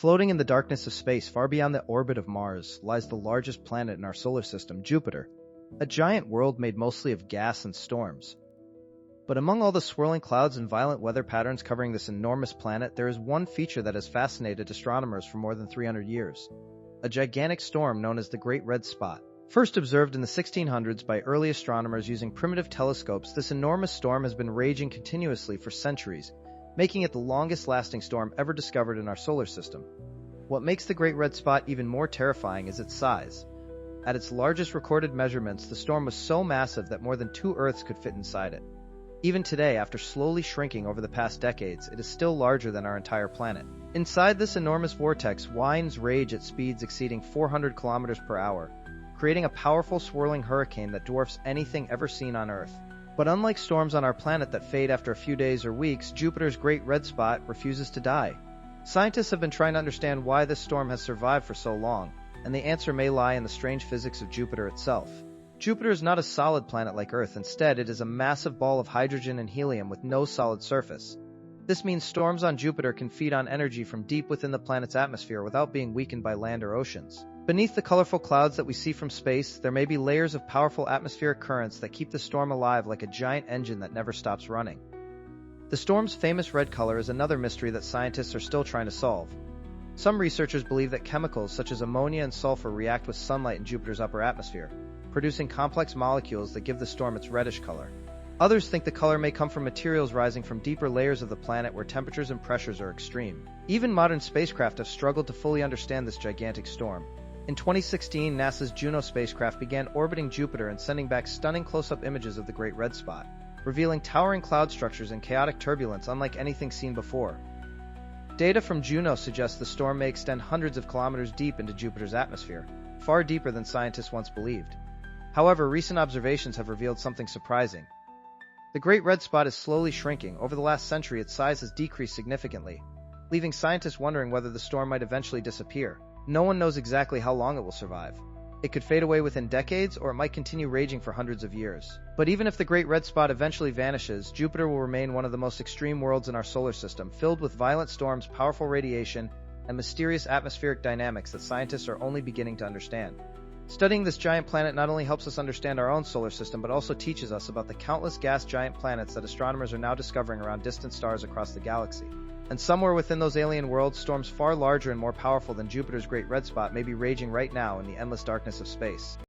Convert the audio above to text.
Floating in the darkness of space far beyond the orbit of Mars lies the largest planet in our solar system, Jupiter, a giant world made mostly of gas and storms. But among all the swirling clouds and violent weather patterns covering this enormous planet, there is one feature that has fascinated astronomers for more than 300 years. A gigantic storm known as the Great Red Spot. First observed in the 1600s by early astronomers using primitive telescopes, this enormous storm has been raging continuously for centuries, making it the longest-lasting storm ever discovered in our solar system. What makes the Great Red Spot even more terrifying is its size. At its largest recorded measurements, the storm was so massive that more than 2 Earths could fit inside it. Even today, after slowly shrinking over the past decades, it is still larger than our entire planet. Inside this enormous vortex, winds rage at speeds exceeding 400 kilometers per hour, creating a powerful swirling hurricane that dwarfs anything ever seen on Earth. But unlike storms on our planet that fade after a few days or weeks, Jupiter's Great Red Spot refuses to die. Scientists have been trying to understand why this storm has survived for so long, and the answer may lie in the strange physics of Jupiter itself. Jupiter is not a solid planet like Earth. Instead, it is a massive ball of hydrogen and helium with no solid surface. This means storms on Jupiter can feed on energy from deep within the planet's atmosphere without being weakened by land or oceans. Beneath the colorful clouds that we see from space, there may be layers of powerful atmospheric currents that keep the storm alive like a giant engine that never stops running. The storm's famous red color is another mystery that scientists are still trying to solve. Some researchers believe that chemicals such as ammonia and sulfur react with sunlight in Jupiter's upper atmosphere, producing complex molecules that give the storm its reddish color. Others think the color may come from materials rising from deeper layers of the planet where temperatures and pressures are extreme. Even modern spacecraft have struggled to fully understand this gigantic storm. In 2016, NASA's Juno spacecraft began orbiting Jupiter and sending back stunning close-up images of the Great Red Spot, revealing towering cloud structures and chaotic turbulence unlike anything seen before. Data from Juno suggests the storm may extend hundreds of kilometers deep into Jupiter's atmosphere, far deeper than scientists once believed. However, recent observations have revealed something surprising. The Great Red Spot is slowly shrinking. Over the last century, its size has decreased significantly, leaving scientists wondering whether the storm might eventually disappear. No one knows exactly how long it will survive. It could fade away within decades, or it might continue raging for hundreds of years. But even if the Great Red Spot eventually vanishes, Jupiter will remain one of the most extreme worlds in our solar system, filled with violent storms, powerful radiation, and mysterious atmospheric dynamics that scientists are only beginning to understand. Studying this giant planet not only helps us understand our own solar system, but also teaches us about the countless gas giant planets that astronomers are now discovering around distant stars across the galaxy. And somewhere within those alien worlds, storms far larger and more powerful than Jupiter's Great Red Spot may be raging right now in the endless darkness of space.